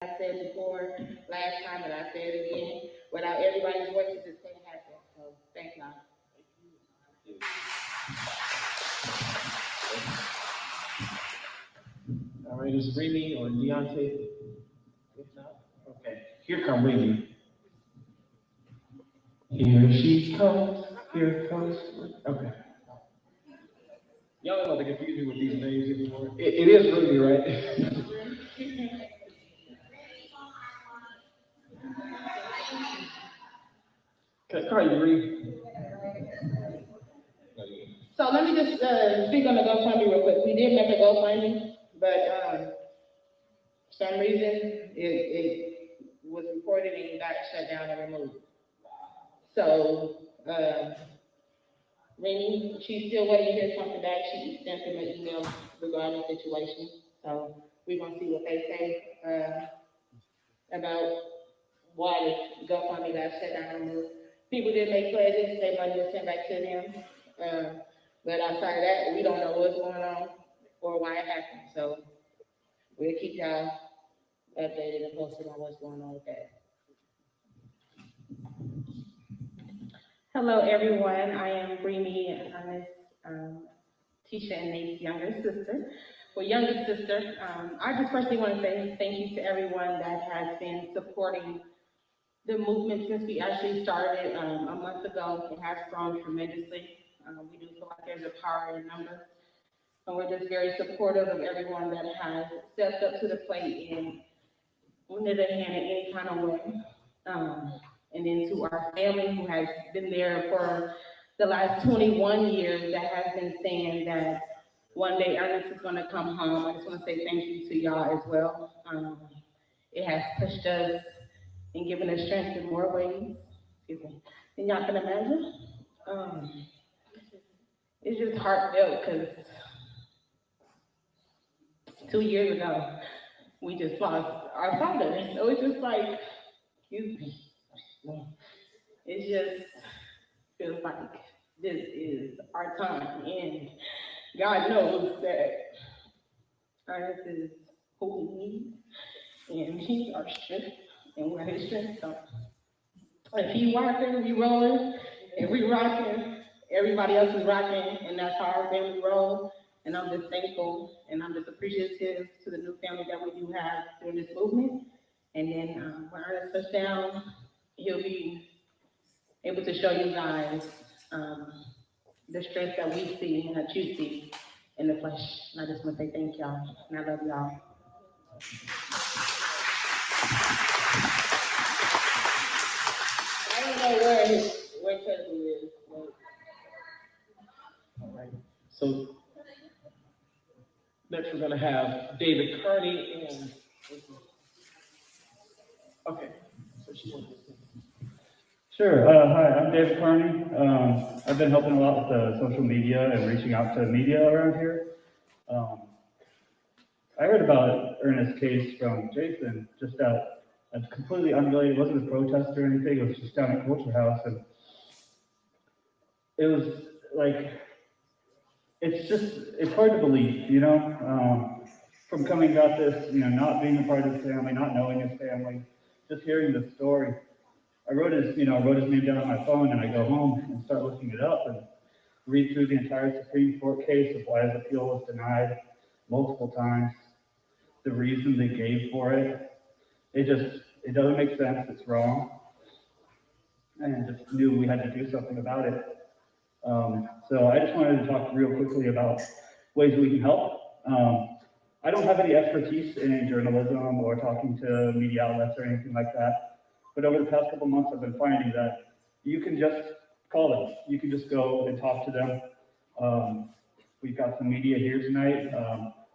I said before, last time, and I said it again, without everybody's voices, it can't happen. So thank y'all. All right, is Remy or Deontay? If not, okay. Here come Remy. Here she comes. Here comes. Okay. Y'all know the confusion with these names anymore. It is Remy, right? Can I call you Remy? So let me just speak on the GoFundMe real quick. We did make a GoFundMe, but for some reason it was reported and got shut down and removed. So Remy, she's still waiting to hear something back. She sent them an email regarding the situation. So we're gonna see what they say about why the GoFundMe got shut down and removed. People did make pledges, their money was sent back to them. But outside of that, we don't know what's going on or why it happened. So we'll keep y'all updated and posted on what's going on with that. Hello, everyone. I am Remy, Ernest, Tisha and Nate's younger sister. Well, youngest sister. I just personally want to say thank you to everyone that has been supporting the movement since we actually started a month ago. It has grown tremendously. We do feel like there's a power in numbers. And we're just very supportive of everyone that has stepped up to the plate and lended a hand in any kind of way. And then to our family who has been there for the last 21 years that has been saying that one day Ernest is going to come home. I just want to say thank you to y'all as well. It has pushed us and given us strength in more ways, than y'all can imagine. It's just heartfelt because 2 years ago, we just lost our father. So it's just like, excuse me. It just feels like this is our time. And God knows that Ernest is who we need. And he's our strength. And we're his strength. So if he rocking, we rolling. If we rocking, everybody else is rocking. And that's how our family rolls. And I'm just thankful and I'm just appreciative to the new family that we do have through this movement. And then when Ernest touches down, he'll be able to show you guys the strength that we see and that you see in the flesh. And I just want to say thank y'all, and I love y'all. I don't know where Kevin is. All right. So next we're gonna have David Kearney and okay. So she wants to. Sure. Hi, I'm David Carney. I've been helping a lot with social media and reaching out to media around here. I heard about Ernest's case from Jason, just completely unrelated. It wasn't a protest or anything. It was just down at Culture House, and it was like, it's hard to believe, you know, from coming out this, you know, not being a part of his family, not knowing his family, just hearing the story. I wrote his name down on my phone, and I go home and start looking it up and read through the entire Supreme Court case of why his appeal was denied multiple times, the reason they gave for it. It doesn't make sense. It's wrong, and just knew we had to do something about it. So I just wanted to talk real quickly about ways we can help. I don't have any expertise in journalism or talking to media outlets or anything like that. But over the past couple months, I've been finding that you can just call them. You can just go and talk to them. We've got some media here tonight.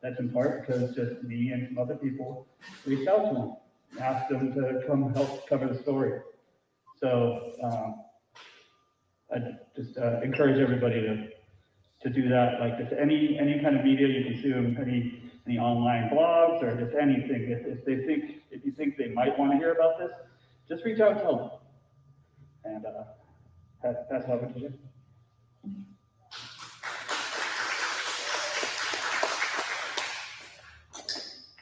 That's in part because just me and some other people reached out to them and asked them to come help cover the story. So I just encourage everybody to do that. Like just any kind of media you consume, any online blogs or just anything. If you think they might want to hear about this, just reach out and tell them. And that's how we do it.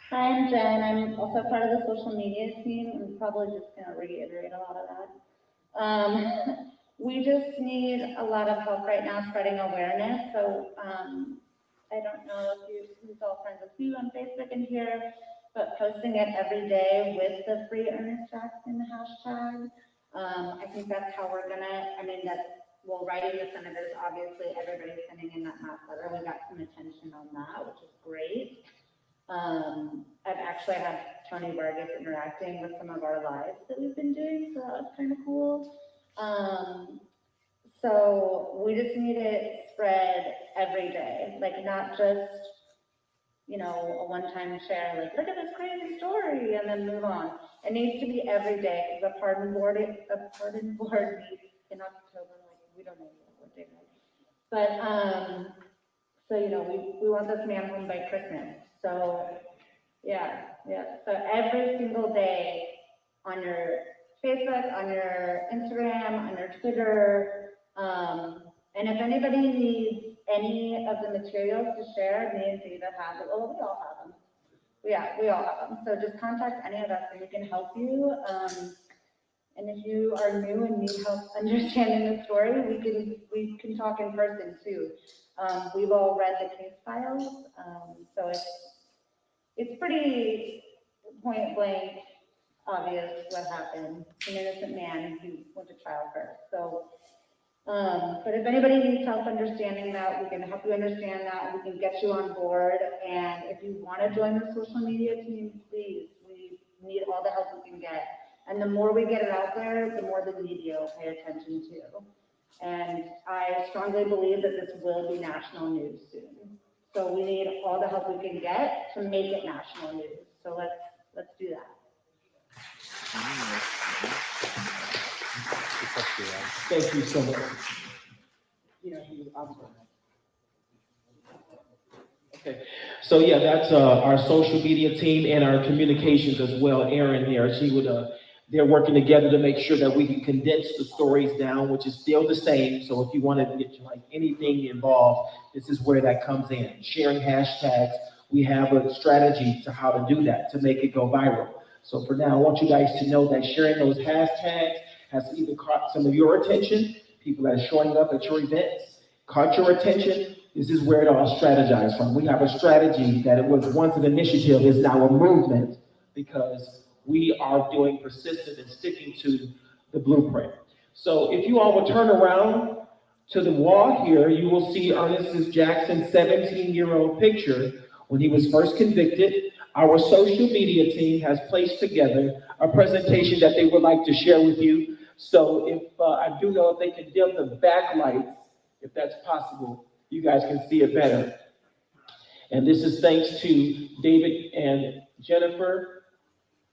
Hi, I'm Jen. I'm also part of the social media team. I'm probably just gonna reiterate a lot of that. We just need a lot of help right now spreading awareness. So, I don't know if who's all friends with who on Facebook and here, but posting it every day with the free Ernest Jackson hashtag. I think that's how we're gonna, I mean, well, writing the senators, obviously, everybody's sending in that mass letter. We got some attention on that, which is great. I've actually had Tony Vargas interacting with some of our lives that we've been doing, so that was kind of cool. So we just need it spread every day, like not just, a one-time share, like, look at this crazy story, and then move on. It needs to be every day, because the pardon board meets in October, like, we don't know yet what day it is. But, so, we want this man home by Christmas, so, yeah. So every single day on your Facebook, on your Instagram, on your Twitter, and if anybody needs any of the materials to share, me and David have it. Well, we all have them. Yeah, we all have them. So just contact any of us and we can help you. And if you are new and need help understanding the story, we can talk in person too. We've all read the case files, so it's pretty point blank obvious what happened. An innocent man who went to trial first. So, but if anybody needs help understanding that, we can help you understand that. We can get you on board. And if you want to join the social media team, please, we need all the help we can get. And the more we get it out there, the more the media will pay attention to. And I strongly believe that this will be national news soon. So we need all the help we can get to make it national news. So let's do that. Thank you so much. Okay, so yeah, that's our social media team and our communications as well. Erin here, they're working together to make sure that we can condense the stories down, which is still the same. So if you want to get like anything involved, this is where that comes in. Sharing hashtags, we have a strategy to how to do that to make it go viral. So for now, I want you guys to know that sharing those hashtags has either caught some of your attention, people that are showing up at your events, caught your attention. This is where it all strategized from. We have a strategy that it was once an initiative, is now a movement because we are doing persistent and sticking to the blueprint. So if you all will turn around to the wall here, you will see Ernest Jackson's 17-year-old picture when he was first convicted. Our social media team has placed together a presentation that they would like to share with you. So if I do know if they can dim the backlights, if that's possible, you guys can see it better. And this is thanks to David and Jennifer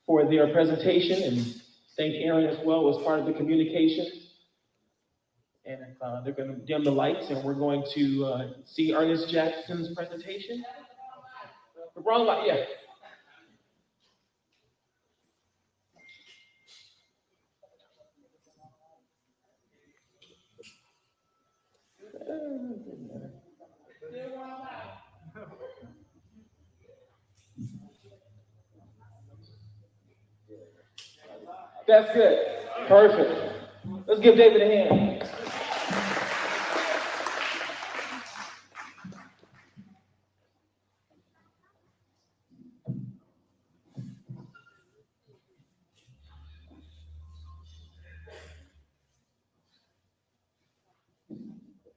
for their presentation, and thank Erin as well as part of the communication. And they're going to dim the lights, and we're going to see Ernest Jackson's presentation. The wrong light, yeah. That's good. Perfect. Let's give David a hand.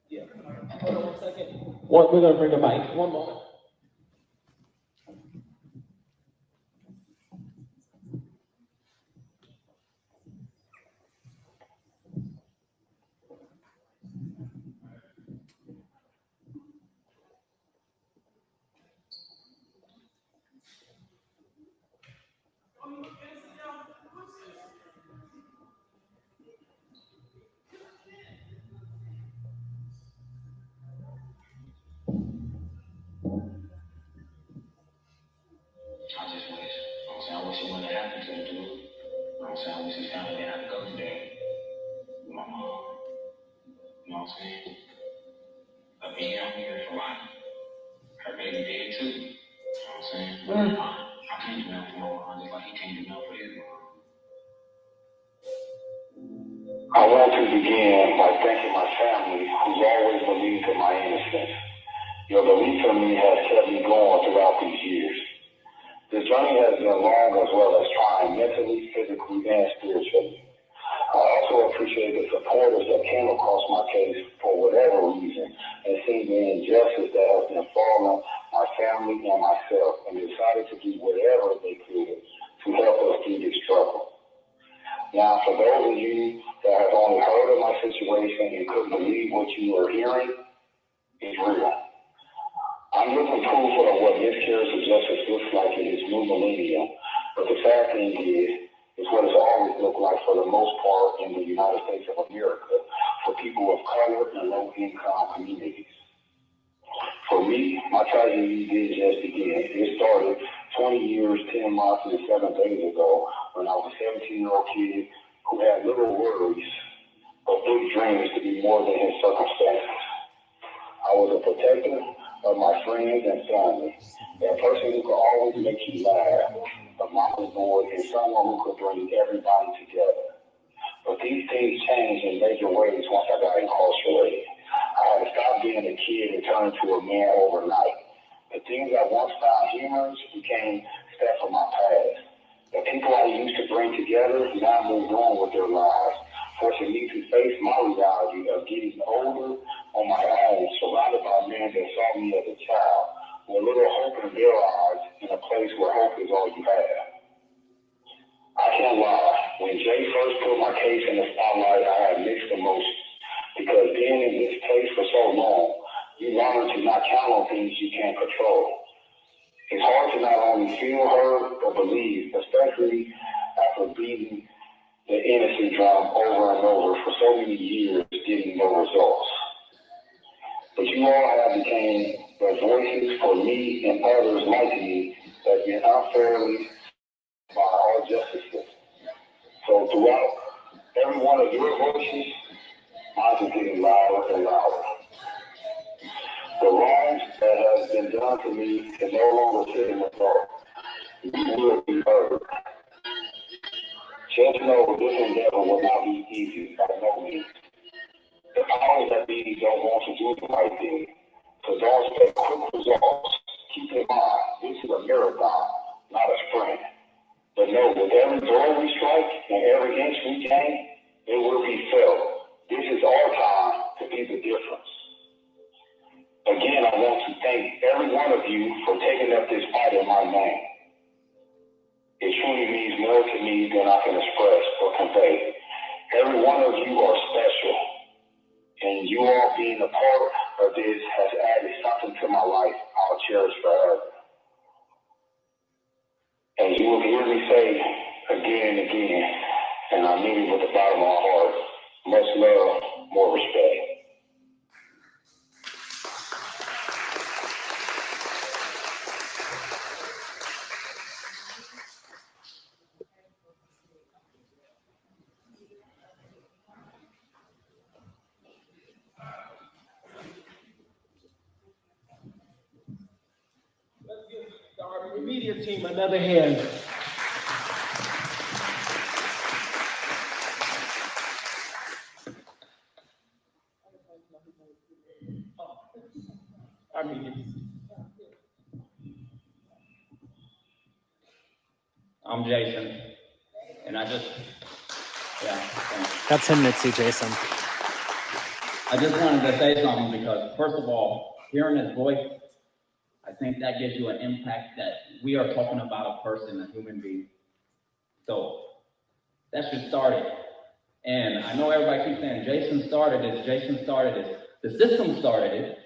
Yeah. Hold on 1 second. We're going to bring the mic. One moment. I just wish. I wish it wouldn't have happened to the dude. I wish his family didn't have to go through that. My mom. You know what I'm saying? But me, I'm here for life. Her baby did too. You know what I'm saying? I I want to begin by thanking my family who's always believed in my innocence. Your belief in me has kept me going throughout these years. This journey has been long as well as trying mentally, physically, and spiritually. I also appreciate the supporters that came across my case for whatever reason and seen the injustice that has been falling my family and myself and decided to do whatever they could to help us through this struggle. Now, for those of you that have only heard of my situation and couldn't believe what you are hearing, it's real. I'm living proof of what miscarriage of justice looks like in this new millennium, but the sad thing is, it's what it's always looked like for the most part in the United States of America for people of color and low-income communities. For me, my tragedy didn't just begin. It started 20 years, 10 months, and 7 days ago when I was a 17-year-old kid who had little worries but big dreams to be more than his circumstances. I was a protector of my friends and family, that person who could always make you laugh, a mama's boy, and someone who could bring everybody together. But these things changed in major ways once I got incarcerated. I had to stop being a kid and turn into a man overnight. The things I once found humorous became stuff of my past. The people I used to bring together now moved on with their lives, forcing me to face my reality of getting older on my own, surrounded by men that saw me as a child, with little hope in their eyes, in a place where hope is all you have. I can't lie, when Jay first put my case in the spotlight, I had mixed emotions, because being in this place for so long, you learn to not count on things you can't control. It's hard to not only feel heard, but believe, especially after beating the innocent drum over and over for so many years, getting no results. But you all have become the voices for me and others like me that get unfairly by our justice system. So throughout every one of your voices, mine is getting louder and louder. The wrongs that have been done to me can no longer sit in the dark. You will be heard. Just know this endeavor will not be easy by no means. The powers that be don't want to do the right thing, so don't expect quick results. Keep in mind, this is a marathon, not a sprint. But know, with every door we strike and every inch we gain, it will be felt. This is our time to be the difference. Again, I want to thank every one of you for taking up this fight in my name. It truly means more to me than I can express or convey. Every one of you are special, and you all being a part of this has added something to my life I'll cherish forever. And you will hear me say again and again, and I mean it with the bottom of my heart, much love, more respect. Our media team another hand. Our media. I'm Jason, and thanks. That's him, Mitzi, Jason. I just wanted to say something because, first of all, hearing his voice, I think that gives you an impact that we are talking about a person, a human being. So that should start it. And I know everybody keeps saying, Jason started this. The system started it,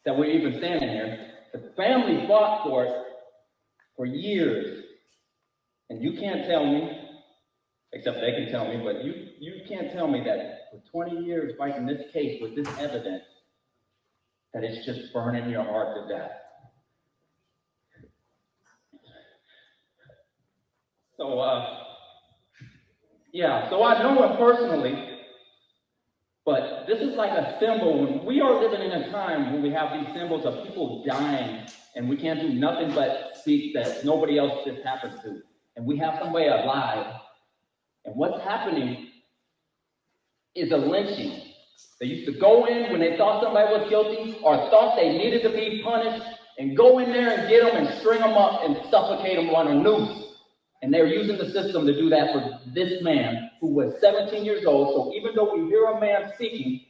that we're even standing here. The family fought for it for years. And you can't tell me, except they can tell me, but you can't tell me that for 20 years fighting this case with this evidence, that it's just burning your heart to death. So I know him personally, but this is like a symbol. We are living in a time when we have these symbols of people dying, and we can't do nothing but speak that nobody else just happens to. And we have somebody alive. And what's happening is a lynching. They used to go in when they thought somebody was guilty or thought they needed to be punished and go in there and get them and string them up and suffocate them on a noose. And they're using the system to do that for this man who was 17 years old. So even though we hear a man speaking,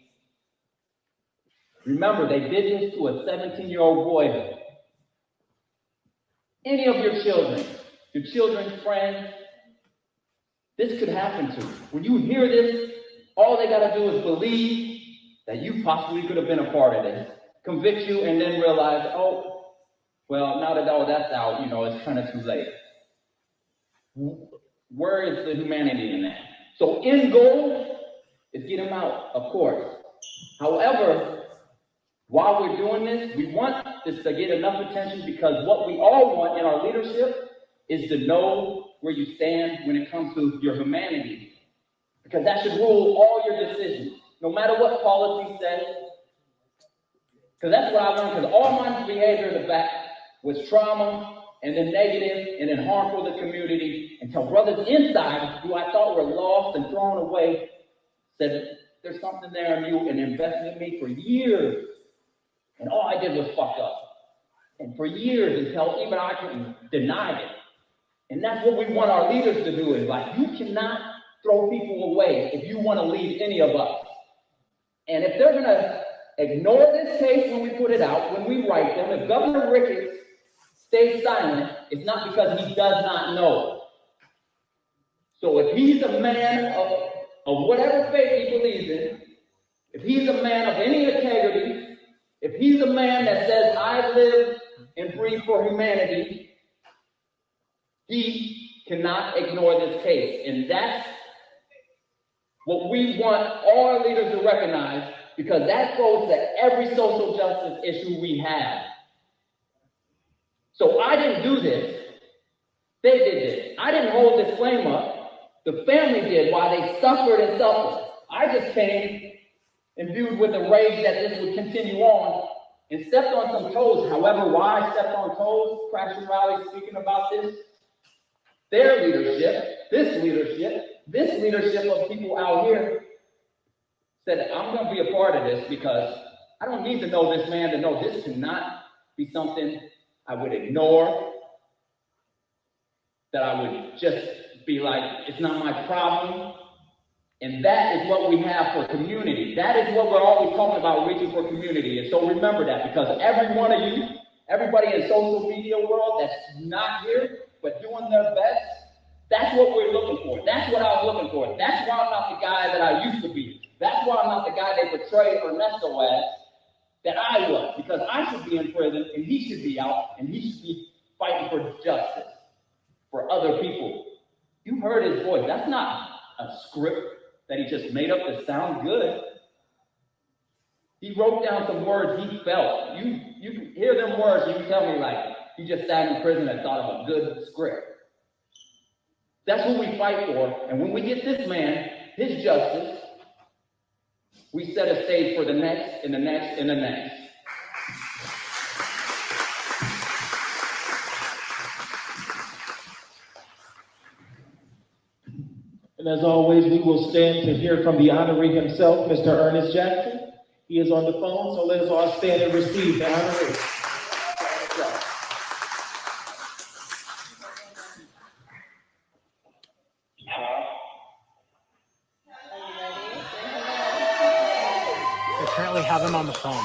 remember, they did this to a 17-year-old boy. Any of your children's friends, this could happen to. When you hear this, all they got to do is believe that you possibly could have been a part of this, convict you, and then realize, oh, well, now that all that's out, it's kind of too late. Where is the humanity in that? So end goal is get them out, of course. However, while we're doing this, we want this to get enough attention because what we all want in our leadership is to know where you stand when it comes to your humanity. Because that should rule all your decisions, no matter what policy says. Because that's what I learned, because all my behavior in the back was trauma, and then negative, and then harmful to the community, until brothers inside, who I thought were lost and thrown away, said, there's something there in you, and invested in me for years. And all I did was fuck up. And for years, until even I couldn't deny it. And that's what we want our leaders to do, is like, you cannot throw people away if you want to lead any of us. And if they're going to ignore this case when we put it out, when we write them, if Governor Ricketts stays silent, it's not because he does not know. So if he's a man of whatever faith he believes in, if he's a man of any integrity, if he's a man that says, I live and breathe for humanity, he cannot ignore this case. And that's what we want all our leaders to recognize, because that goes to every social justice issue we have. So I didn't do this. They did this. I didn't hold this flame up. The family did while they suffered and suffered. I just came imbued with the rage that this would continue on and stepped on some toes. However, why I stepped on toes, Crash Rally speaking about this, their leadership, this leadership of people out here said, I'm going to be a part of this because I don't need to know this man to know this cannot be something I would ignore, that I would just be like, it's not my problem. And that is what we have for community. That is what we're always talking about, reaching for community. And so remember that, because every one of you, everybody in social media world that's not here, but doing their best, that's what we're looking for. That's what I was looking for. That's why I'm not the guy that I used to be. That's why I'm not the guy they portrayed Ernest as, that I was. Because I should be in prison, and he should be out, and he should be fighting for justice for other people. You heard his voice. That's not a script that he just made up to sound good. He wrote down some words he felt. You can hear them words, and you tell me like he just sat in prison and thought of a good script. That's what we fight for. And when we get this man his justice, we set a stage for the next and the next and the next. And as always, we will stand to hear from the honoree himself, Mr. Ernest Jackson. He is on the phone, so let us all stand and receive the honoree. They currently have him on the phone.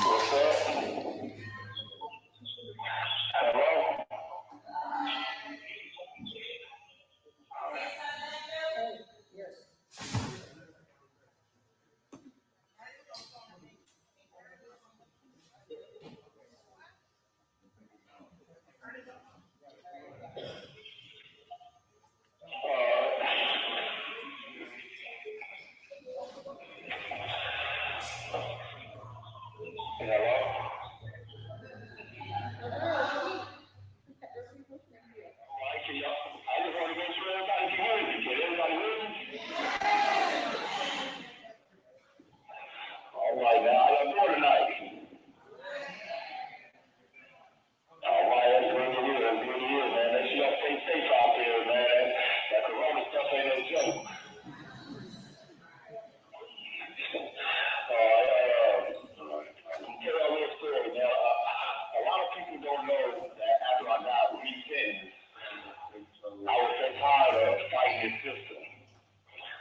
this system.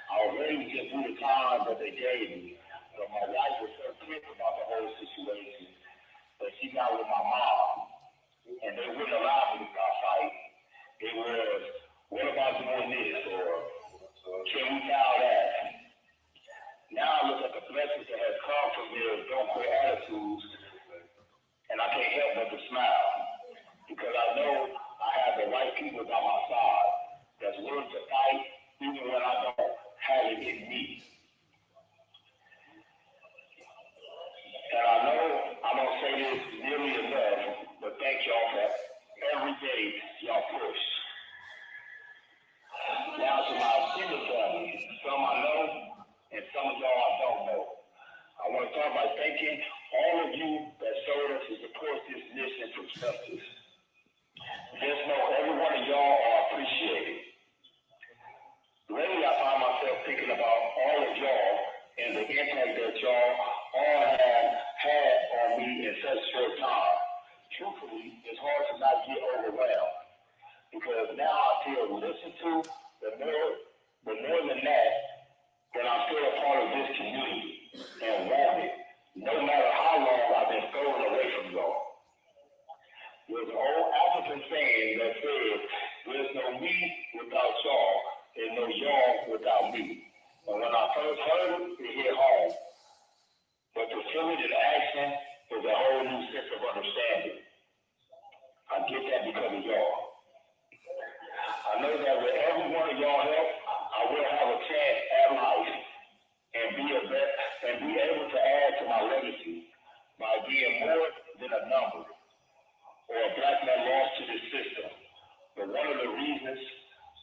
I was ready to just do the time that they gave me, but my wife was so pissed about the whole situation that she got with my mom, and they wouldn't allow me to stop fighting. It was, what about doing this, or can we file that? Now I look at the blessings that has come from their don't quit attitudes, and I can't help but to smile, because I know I have the right people by my side that's willing to fight even when I don't have it in me. And I know I don't say this nearly enough, but thank y'all for every day y'all push. Now to my extended family, some I know and some of y'all I don't know. I want to start by thanking all of you that showed us to support this mission from justice. Just know every one of y'all are appreciated. Lately, I find myself thinking about all of y'all and the impact that y'all all have had on me in such short time. Truthfully, it's hard to not get overwhelmed, because now I feel listened to, but more than that, that I'm still a part of this community and wanted, no matter how long I've been stolen away from y'all. There's an old African saying that says, there's no me without y'all, and no y'all without me. And when I first heard it, it hit home. But to feel it in action is a whole new sense of understanding. I get that because of y'all. I know that with every one of y'all help, I will have a chance at life and be able to add to my legacy by being more than a number or a black man lost to this system, but one of the reasons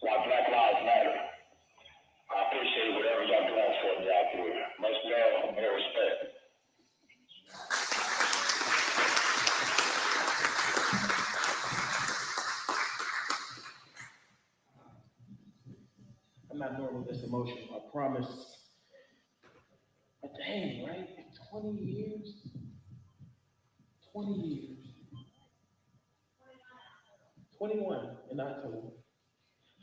why Black Lives Matter. I appreciate whatever y'all doing for me out there. Much love and more respect. I'm not normally this emotional, I promise. But dang, right? 20 years? 20 years. 21 in October.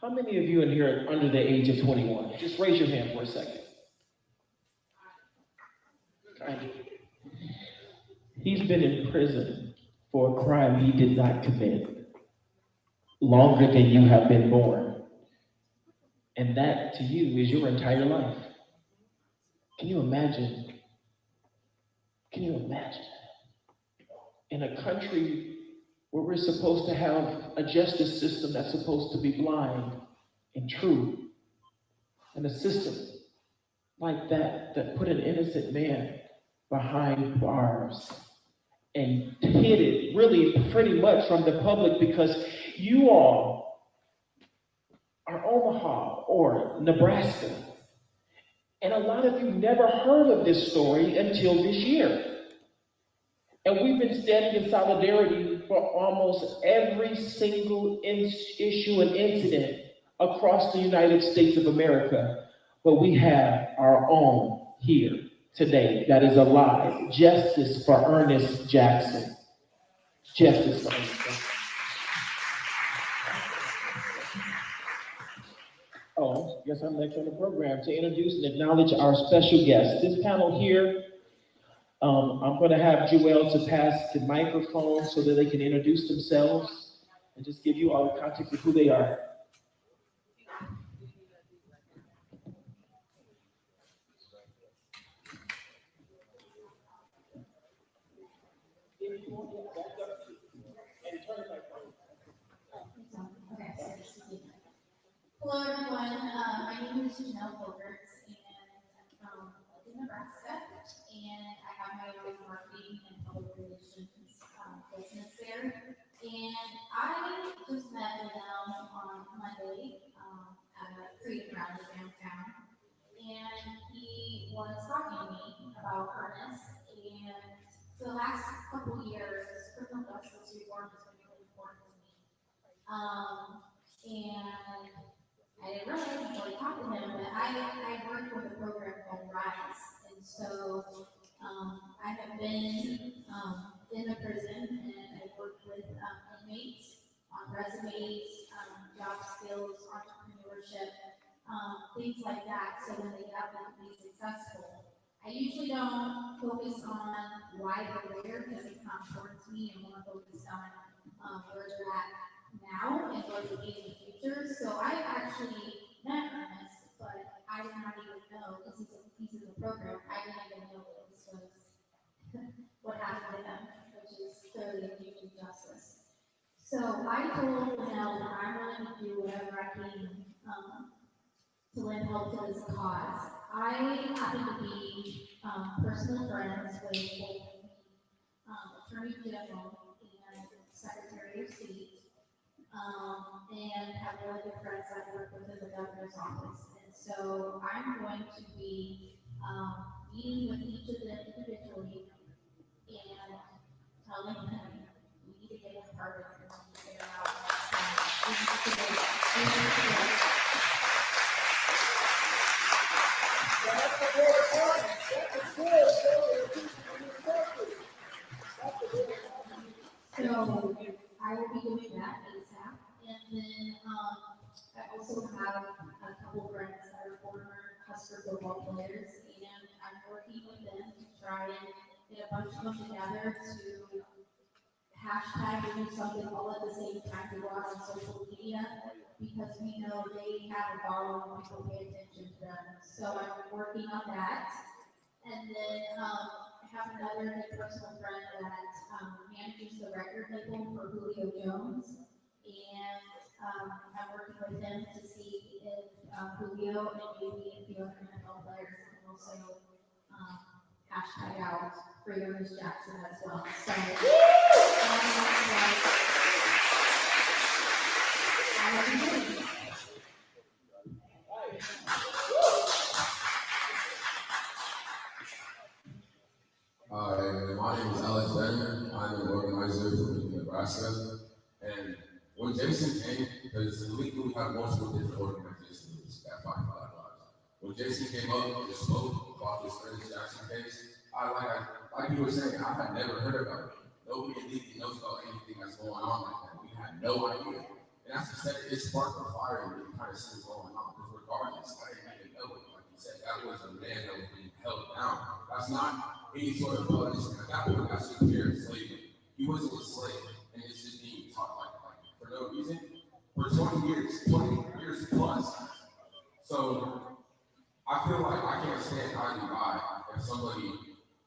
How many of you in here are under the age of 21? Just raise your hand for a second. Kind of. He's been in prison for a crime he did not commit longer than you have been born. And that to you is your entire life. Can you imagine? Can you imagine? In a country where we're supposed to have a justice system that's supposed to be blind and true, and a system like that put an innocent man behind bars and hid it really pretty much from the public, because you all are Omaha or Nebraska. And a lot of you never heard of this story until this year. And we've been standing in solidarity for almost every single issue and incident across the United States of America. But we have our own here today that is alive. Justice for Ernest Jackson. Justice for Ernest Jackson. Oh, yes, I'm next on the program to introduce and acknowledge our special guest. This panel here, I'm going to have Joelle to pass the microphone so that they can introduce themselves and just give you all the context of who they are. Hello everyone, my name is Janelle Bogerts and I'm from Nebraska, and I have my own marketing and public relations business there. And I just met with them on Monday at a creek rally downtown, and he was talking to me about Ernest. And for the last couple of years, criminal justice reform has been really important to me. And I didn't realize until I talked to him, but I worked with a program called Rise. And so I have been in a prison, and I worked with inmates on resumes, job skills, entrepreneurship, things like that, so when they get out, they can be successful. I usually don't focus on why they're there, because it's not important to me, and more focused on, where they're at now and where they'll be in the future. So I actually met Ernest, but I did not even know, because he's in the program, I didn't even know that this was what happened to him, which is clearly a huge injustice. So I told him that I'm willing to do whatever I can, to lend help to this cause. I happen to be, personal friends with both, Attorney General and Secretary of State, and have really good friends that work within the governor's office. And so I'm going to be, meeting with each of them individually and telling them, we need to get them started, and we need to get them out. We need to get. So I will be doing that ASAP, and then, I also have a couple friends that are former Husker football players, and I'm working with them to try and get a bunch of them together to hashtag or do something all at the same time to go out on social media, because we know they have a following, people pay attention to them. So I'm working on that. And then, I have another personal friend that, manages the record label for Julio Jones. And, I'm working with him to see if, Julio and maybe a few other NFL players can also, hashtag out for Ernest Jackson as well. So, I will be doing it. Hi, my name is Alexander. I'm an organizer from Nebraska. And when Jason came, because legally we have multiple different organizations that fight for Black lives. When Jason came up and spoke about this Ernest Jackson case, like you were saying, I had never heard about it. Nobody in Lincoln knows about anything that's going on like that. We had no idea. And as I said, it sparked a fire and it kind of see what's going on. Because regardless, I didn't even know it. Like you said, that was a man that was being held down. That's not any sort of punishment. At that point, that's just pure slavery. He wasn't a slave, and it's just being taught like for no reason for 20 years plus. So I feel like I can't stand idly by if somebody,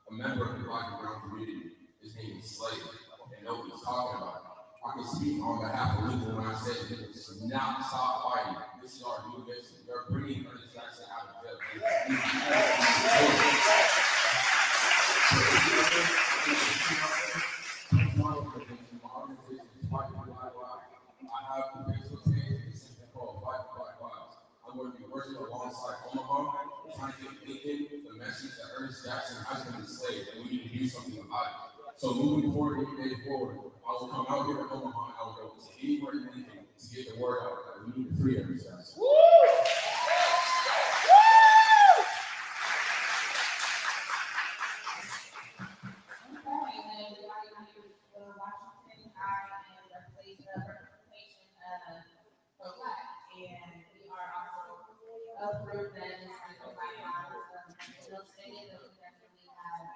a member of the Black and brown community, is being enslaved and nobody's talking about it. I can speak on behalf of Lincoln when I say that this should not stop fighting. This is our new mission. We're bringing Ernest Jackson out of jail. I have the physical things called Fight for Black Lives. I'm going to be working alongside Omaha, trying to get Lincoln the message that Ernest Jackson has been enslaved and we need to do something about it. So moving forward, any day forward, I will come out here to Omaha, I will go to anywhere in Lincoln to get the word out that we need to free Ernest Jackson. A group that is like a Black Lives, those stated that we definitely have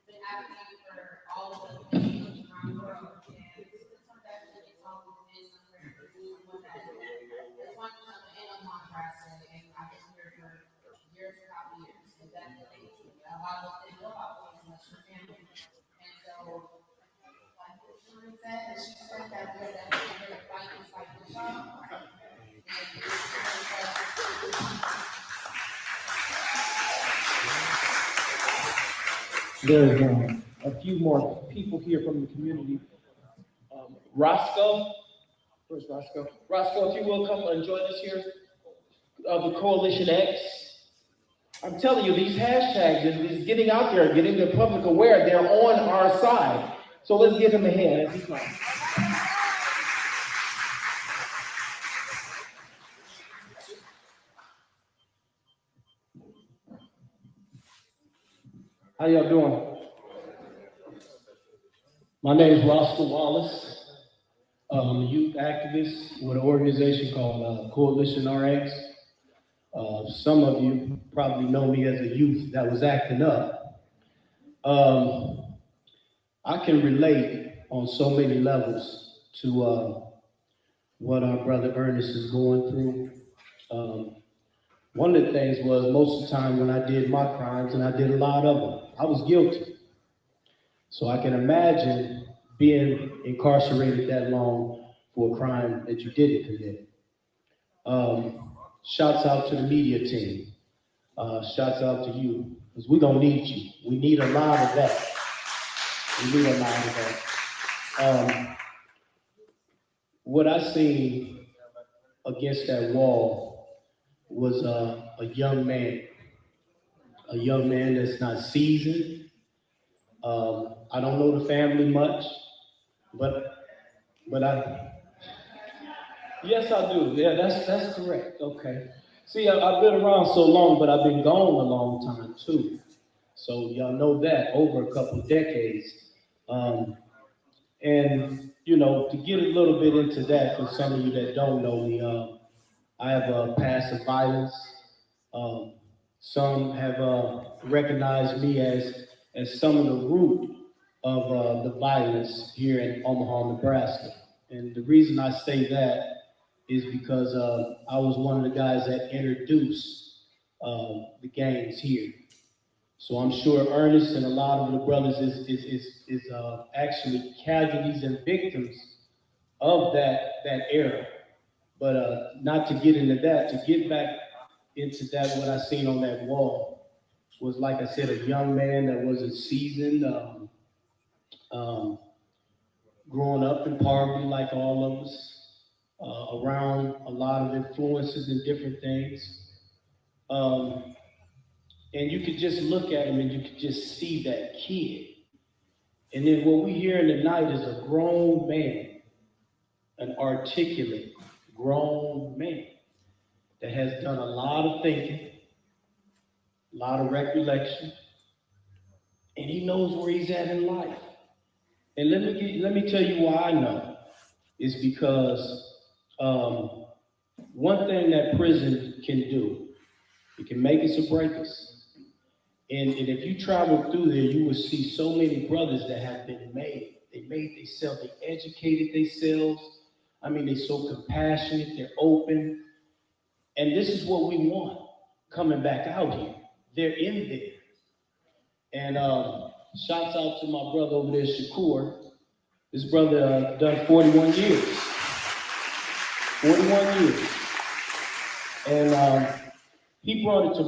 been advocating for all of the communities around the world. And this one definitely is always been somewhere to do with that. It's one in Omaha, Nebraska, and I've been here for years and not years. And definitely a lot of us didn't know about this unless your family. And so, like Shirley said, she said that we're definitely here to fight and fight for y'all. There's a few more people here from the community. Roscoe, where's Roscoe? Roscoe, if you will come and join us here, of the Coalition X. I'm telling you, these hashtags is getting out there, getting the public aware. They're on our side. So let's give him a hand as he comes. How y'all doing? My name is Roscoe Wallace. I'm a youth activist with an organization called Coalition RX. Some of you probably know me as a youth that was acting up. I can relate on so many levels to what our brother Ernest is going through. One of the things was most of the time when I did my crimes, and I did a lot of them, I was guilty. So I can imagine being incarcerated that long for a crime that you didn't commit. Shouts out to the media team. Shouts out to you, because we're gonna need you. We need a lot of that. We need a lot of that. What I seen against that wall was a young man that's not seasoned. I don't know the family much, but yes, I do. Yeah, that's correct. Okay. See, I've been around so long, but I've been gone a long time too. So y'all know that over a couple of decades. And you know, to get a little bit into that for some of you that don't know me, I have a past of violence. Some have recognized me as some of the root of the violence here in Omaha, Nebraska. And the reason I say that is because I was one of the guys that introduced the gangs here. So I'm sure Ernest and a lot of the brothers is actually casualties and victims of that era. But not to get into that, to get back into that, what I seen on that wall was, like I said, a young man that wasn't seasoned, growing up in poverty like all of us, around a lot of influences and different things. And you could just look at him and you could just see that kid. And then what we hear tonight is a grown man, an articulate grown man that has done a lot of thinking, a lot of recollection, and he knows where he's at in life. And let me tell you why I know. It's because one thing that prison can do, it can make us or break us. And if you travel through there, you will see so many brothers that have been made. They made themselves, they educated themselves. I mean, they're so compassionate, they're open. And this is what we want coming back out here. They're in there. And shouts out to my brother over there, Shakur. This brother done 41 years. 41 years. And he brought it to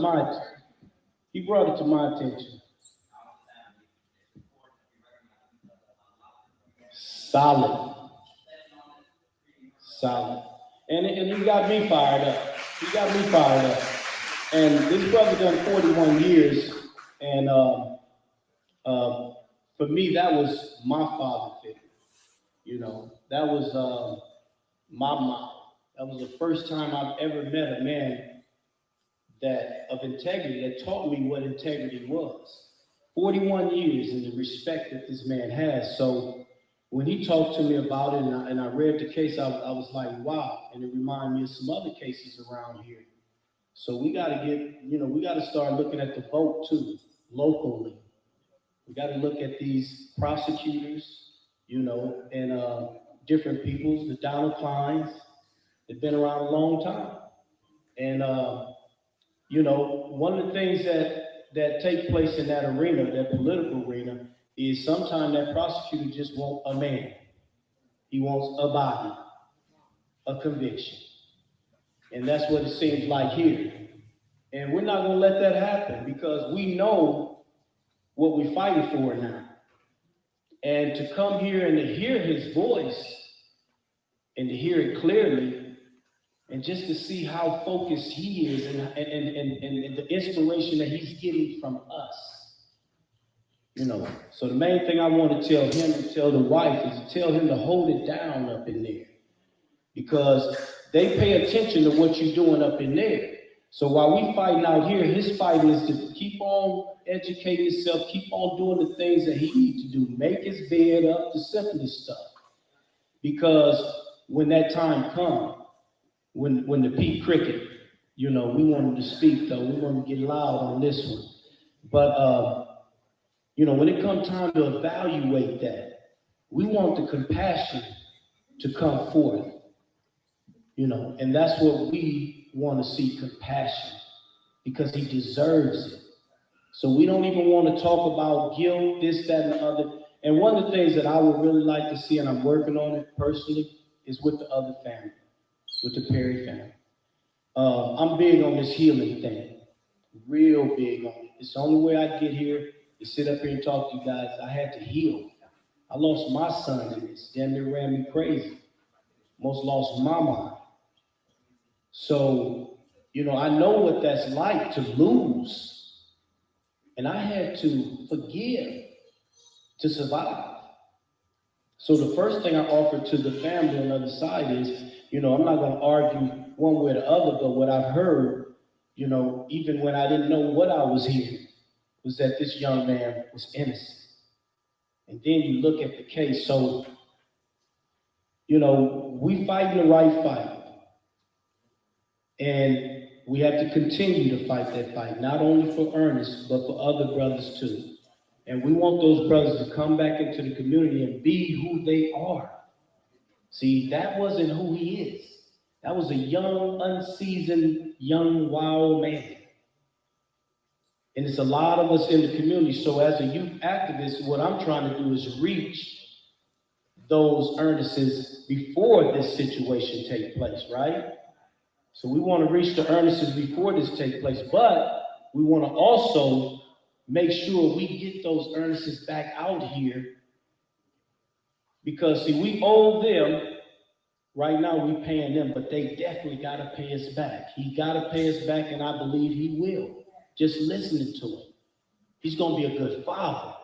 my attention. Solid. And he got me fired up. And this brother done 41 years. And for me, that was my father figure. You know, that was my mom. That was the first time I've ever met a man of integrity, that taught me what integrity was. 41 years and the respect that this man has. So when he talked to me about it and I read the case, I was like, wow. And it reminded me of some other cases around here. So we got to start looking at the vote too, locally. We got to look at these prosecutors, and different peoples, the Donald Kleins. They've been around a long time. And, one of the things that take place in that arena, that political arena, is sometimes that prosecutor just wants a man. He wants a body, a conviction. And that's what it seems like here. And we're not going to let that happen because we know what we're fighting for now. And to come here and to hear his voice and to hear it clearly, and just to see how focused he is and the inspiration that he's getting from us. So the main thing I want to tell him and tell the wife is to tell him to hold it down up in there. Because they pay attention to what you're doing up in there. So while we fighting out here, his fight is to keep on educating himself, keep on doing the things that he needs to do, make his bed up, the simplest stuff. Because when that time comes, when the Pete Cricket You know, we want him to speak though. We want him to get loud on this one. But, you know, when it comes time to evaluate that, we want the compassion to come forth, you know, and that's what we want to see, compassion, because he deserves it. So we don't even want to talk about guilt, this, that, and the other. And one of the things that I would really like to see, and I'm working on it personally, is with the other family, with the Perry family. I'm big on this healing thing, real big on it. It's the only way I get here to sit up here and talk to you guys. I had to heal. I lost my son in this. Damn near ran me crazy. Almost lost my mind. So, you know, I know what that's like to lose. And I had to forgive to survive. So the first thing I offered to the family on the other side is, you know, I'm not going to argue one way or the other, but what I've heard, you know, even when I didn't know what I was hearing, was that this young man was innocent. And then you look at the case. So, you know, we fighting the right fight. And we have to continue to fight that fight, not only for Ernest, but for other brothers too. And we want those brothers to come back into the community and be who they are. See, that wasn't who he is. That was a young, unseasoned, young, wild man. And it's a lot of us in the community. So as a youth activist, what I'm trying to do is reach those Ernests before this situation takes place, right? So we want to reach the Ernests before this takes place, but we want to also make sure we get those Ernests back out here, because see, we owe them. Right now we paying them, but they definitely got to pay us back. He got to pay us back, and I believe he will. Just listening to him. He's going to be a good father.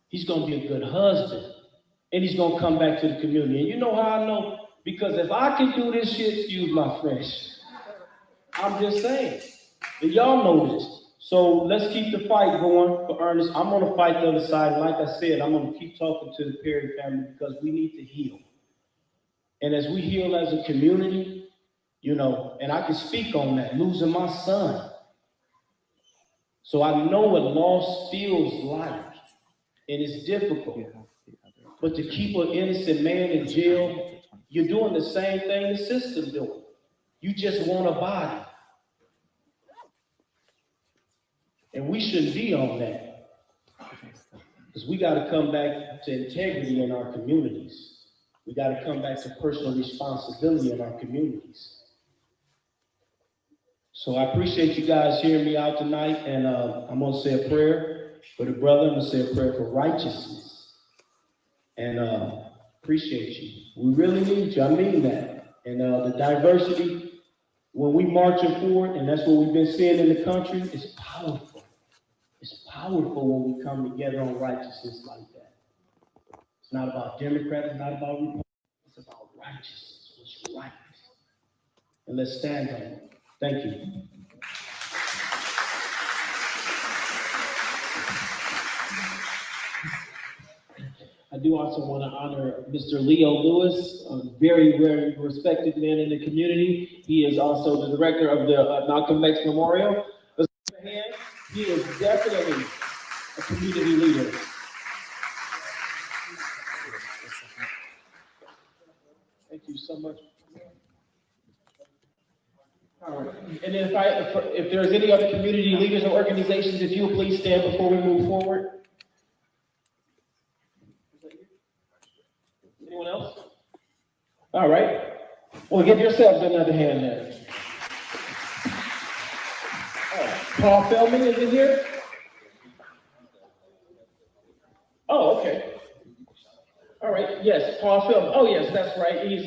He's going to be a good husband. And he's going to come back to the community. And you know how I know? Because if I can do this shit, excuse my French, I'm just saying. And y'all know this. So let's keep the fight going for Ernest. I'm going to fight the other side. And like I said, I'm going to keep talking to the Perry family, because we need to heal. And as we heal as a community, you know, and I can speak on that, losing my son. So I know what loss feels like, and it's difficult. But to keep an innocent man in jail, you're doing the same thing the system's doing. You just want a body. And we shouldn't be on that. Because we got to come back to integrity in our communities. We got to come back to personal responsibility in our communities. So I appreciate you guys hearing me out tonight, and I'm going to say a prayer for the brother. I'm going to say a prayer for righteousness. And appreciate you. We really need you. I mean that. And the diversity, when we marching forward, and that's what we've been seeing in the country, is powerful. It's powerful when we come together on righteousness like that. It's not about Democrats, it's not about Republicans. It's about righteousness, what's right. And let's stand on it. Thank you. I do also want to honor Mr. Leo Lewis, a very, very respected man in the community. He is also the director of the Malcolm X Memorial. He is definitely a community leader. Thank you so much. All right. And then if there's any other community leaders or organizations, if you'll please stand before we move forward. Anyone else? All right. Well, give yourselves another hand there. Paul Feldman is in here? Oh, okay. All right. Yes, Paul Feldman. Oh, yes, that's right. He's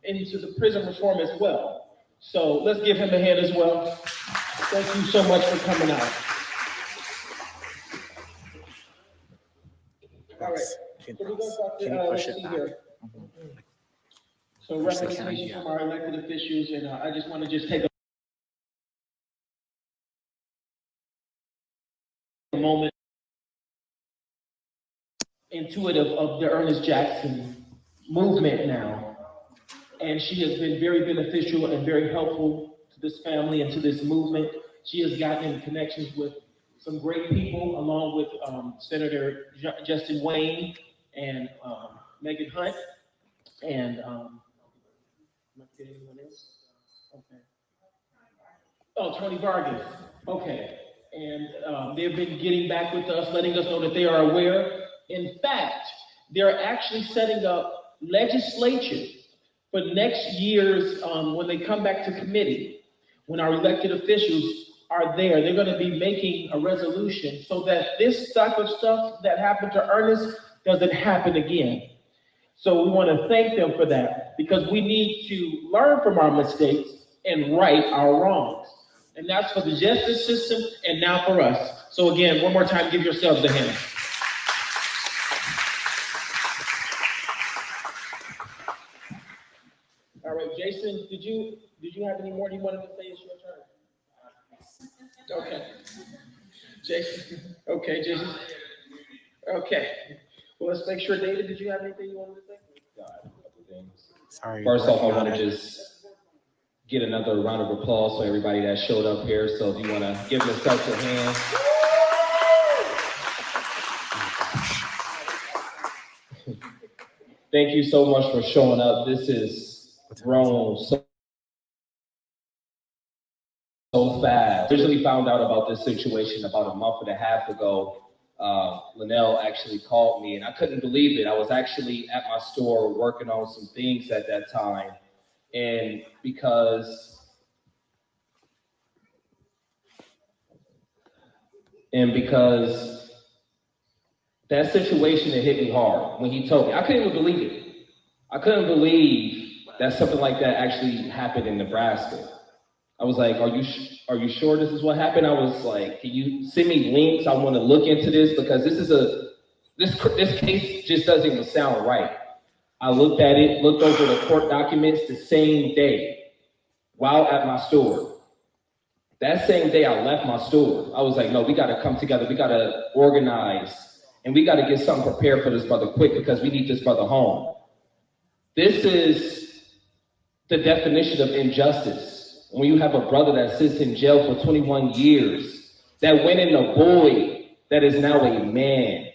into the prison reform as well. So let's give him a hand as well. Thank you so much for coming out. All right. So we're going to see here. So representations from our elected officials, and I just want to just take a moment intuitive of the Ernest Jackson movement now. And she has been very beneficial and very helpful to the this family and to this movement. She has gotten in connections with some great people, along with Senator Justin Wayne and Megan Hunt, and am I forgetting anyone else? Okay. Oh, Tony Vargas. Okay. And they've been getting back with us, letting us know that they are aware. In fact, they're actually setting up legislature for next year's, when they come back to committee, when our elected officials are there, they're going to be making a resolution so that this type of stuff that happened to Ernest doesn't happen again. So we want to thank them for that, because we need to learn from our mistakes and right our wrongs. And that's for the justice system and now for us. So again, one more time, give yourselves a hand. All right, Jason, did you have any more you wanted to say? It's your turn. Okay. Jason. Okay, Jason. Okay. Well, let's make sure. David, did you have anything you wanted to say? Got a couple things. Sorry. First off, I want to just get another round of applause for everybody that showed up here. So if you want to give yourself a hand. Thank you so much for showing up. This is grown so fast. Originally found out about this situation about a month and a half ago. Linnell actually called me, and I couldn't believe it. I was actually at my store working on some things at that time. And because that situation, it hit me hard when he told me. I couldn't even believe it. I couldn't believe that something like that actually happened in Nebraska. I was like, are you sure this is what happened? I was like, can you send me links? I want to look into this, because this case just doesn't even sound right. I looked at it, looked over the court documents the same day while at my store. That same day I left my store, I was like, no, we got to come together. We got to organize, and we got to get something prepared for this brother quick, because we need this brother home. This is the definition of injustice. When you have a brother that sits in jail for 21 years, that went in a boy that is now a man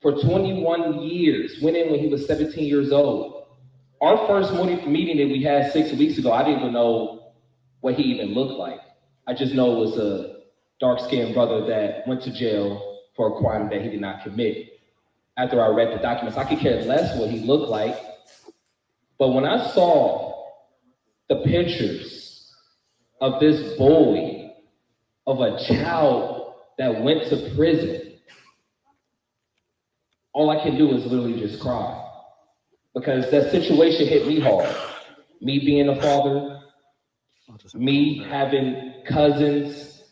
for 21 years, went in when he was 17 years old. Our first meeting that we had 6 weeks ago, I didn't even know what he even looked like. I just know it was a dark-skinned brother that went to jail for a crime that he did not commit. After I read the documents, I could care less what he looked like. But when I saw the pictures of this boy, of a child that went to prison, all I can do is literally just cry. Because that situation hit me hard. Me being a father, me having cousins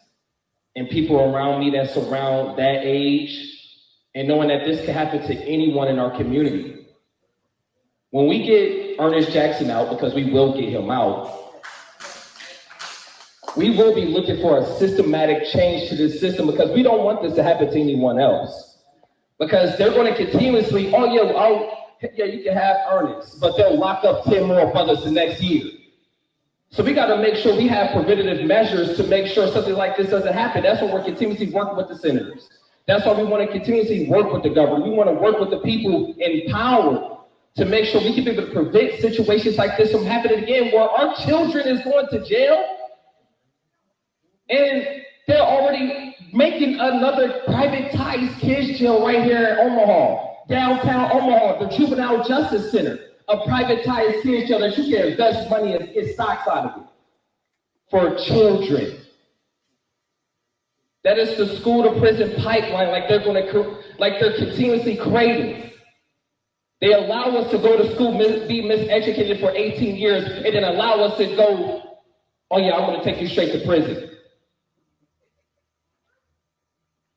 and people around me that's around that age, and knowing that this can happen to anyone in our community. When we get Ernest Jackson out, because we will get him out, we will be looking for a systematic change to this system, because we don't want this to happen to anyone else. Because they're going to continuously, you can have Ernest, but they'll lock up 10 more brothers the next year. So we got to make sure we have preventative measures to make sure something like this doesn't happen. That's why we're continuously working with the senators. That's why we want to continuously work with the government. We want to work with the people in power to make sure we can be able to prevent situations like this from happening again, where our children is going to jail and they're already making another privatized kids jail right here in Omaha, downtown Omaha, the Juvenile Justice Center, a privatized kids jail that you can invest money and get stocks out of it for children. That is the school to prison pipeline, like they're continuously creating. They allow us to go to school, be miseducated for 18 years, and then allow us to go, oh yeah, I'm going to take you straight to prison.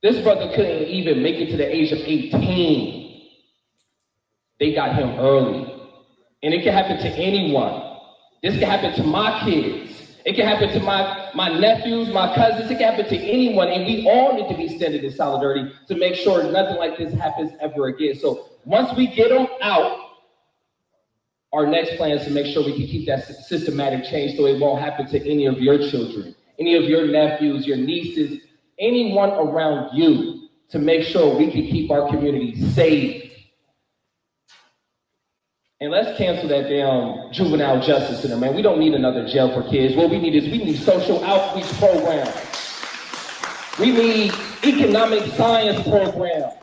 This brother couldn't even make it to the age of 18. They got him early. And it can happen to anyone. This can happen to my kids. It can happen to my nephews, my cousins. It can happen to anyone. And we all need to be standing in solidarity to make sure nothing like this happens ever again. So once we get them out, our next plan is to make sure we can keep that systematic change so it won't happen to any of your children, any of your nephews, your nieces, anyone around you, to make sure we can keep our community safe. And let's cancel that damn juvenile justice center, man. We don't need another jail for kids. What we need social outreach programs. We need economic science programs.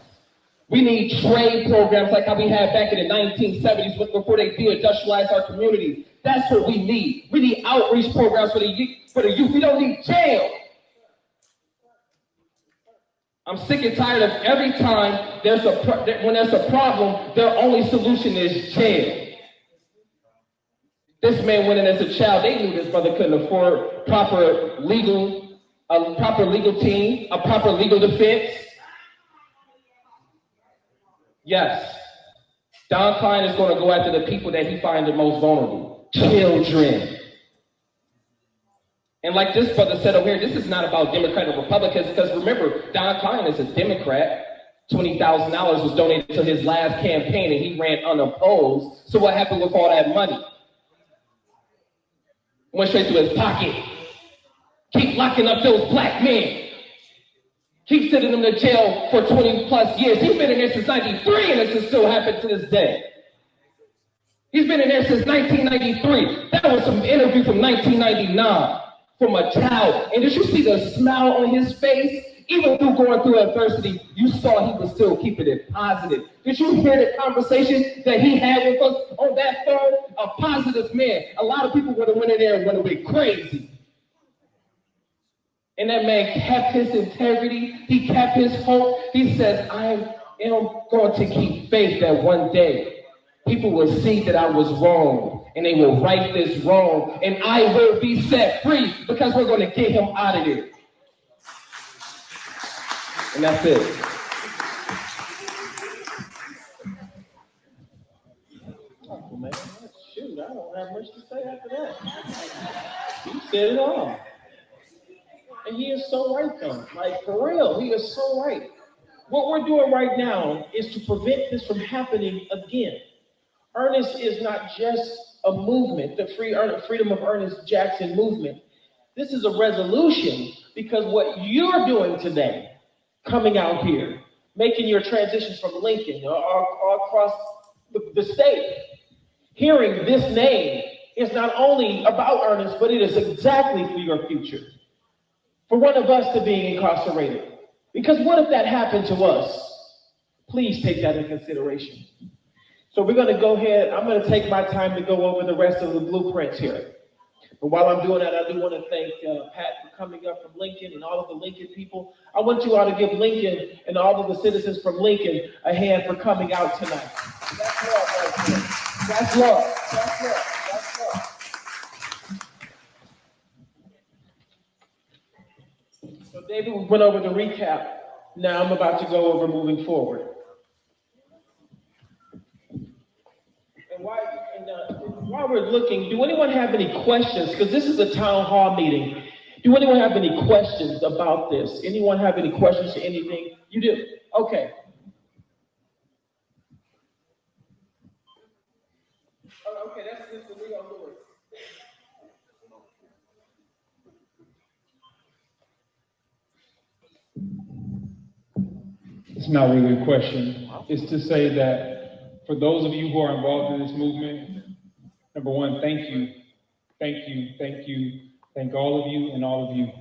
We need trade programs like how we had back in the 1970s before they de-industrialized our communities. That's what we need. We need outreach programs for the youth. We don't need jail. I'm sick and tired of every time when there's a problem, their only solution is jail. This man went in as a child. They knew this brother couldn't afford a proper legal team, a proper legal defense. Yes, Don Klein is going to go after the people that he finds the most vulnerable, children. And like this brother said over here, this is not about Democrat or Republicans, because remember, Don Klein is a Democrat. $20,000 was donated to his last campaign, and he ran unopposed. So what happened with all that money? Went straight to his pocket. Keep locking up those black men. Keep sending them to jail for 20 plus years. He's been in there since 93, and this has still happened to this day. He's been in there since 1993. That was some interview from 1999 from a child. And did you see the smile on his face? Even through going through adversity, you saw he was still keeping it positive. Did you hear the conversation that he had with us on that phone? A positive man. A lot of people would have went in there and went away crazy. And that man kept his integrity. He kept his hope. He says, I am going to keep faith that one day people will see that I was wrong and they will right this wrong and I will be set free because we're going to get him out of there. And that's it. Oh, man. Shoot, I don't have much to say after that. You said it all. And he is so right, though. Like, for real, he is so right. What we're doing right now is to prevent this from happening again. Ernest is not just a movement, the Freedom of Ernest Jackson movement. This is a resolution because what you're doing today, coming out here, making your transitions from Lincoln or across the state, hearing this name is not only about Ernest, but it is exactly for your future. For one of us to being incarcerated. Because what if that happened to us? Please take that into consideration. So we're going to go ahead. I'm going to take my time to go over the rest of the blueprints here. But while I'm doing that, I do want to thank Pat for coming up from Lincoln and all of the Lincoln people. I want you all to give Lincoln and all of the citizens from Lincoln a hand for coming out tonight. That's love right there. That's love. That's love. That's love. So David went over the recap. Now I'm about to go over moving forward. And while we're looking, do anyone have any questions? Because this is a town hall meeting. Do anyone have any questions about this? Anyone have any questions to anything? You do? Okay. Okay, that's Mr. Leo Lewis. It's not really a question. It's to say that for those of you who are involved in this movement, number one, thank you. Thank you, thank you, thank all of you and all of you.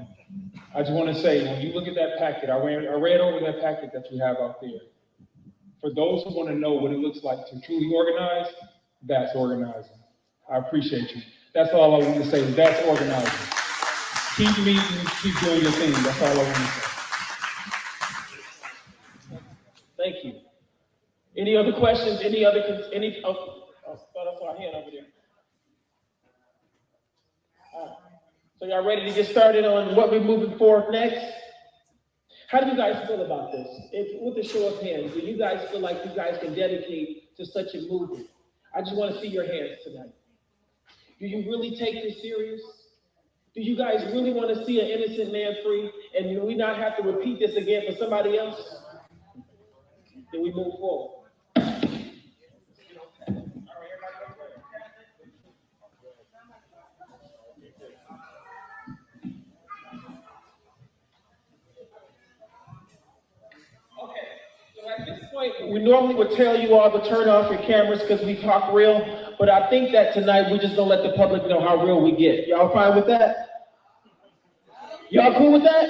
I just want to say, when you look at that packet, I read over that packet that you have out there. For those who want to know what it looks like to truly organize, that's organizing. I appreciate you. That's all I want to say, is that's organizing. Keep meeting, keep doing your thing. That's all I want to say. Thank you. Any other questions? I thought I saw a hand over there. So y'all ready to get started on what we're moving forward next? How do you guys feel about this? With a show of hands, do you guys feel like you guys can dedicate to such a movement? I just want to see your hands tonight. Do you really take this serious? Do you guys really want to see an innocent man free and do we not have to repeat this again for somebody else? Then we move forward. we normally would tell you all to turn off your cameras because we talk real, but I think that tonight we just gonna let the public know how real we get. Y'all fine with that? Y'all cool with that?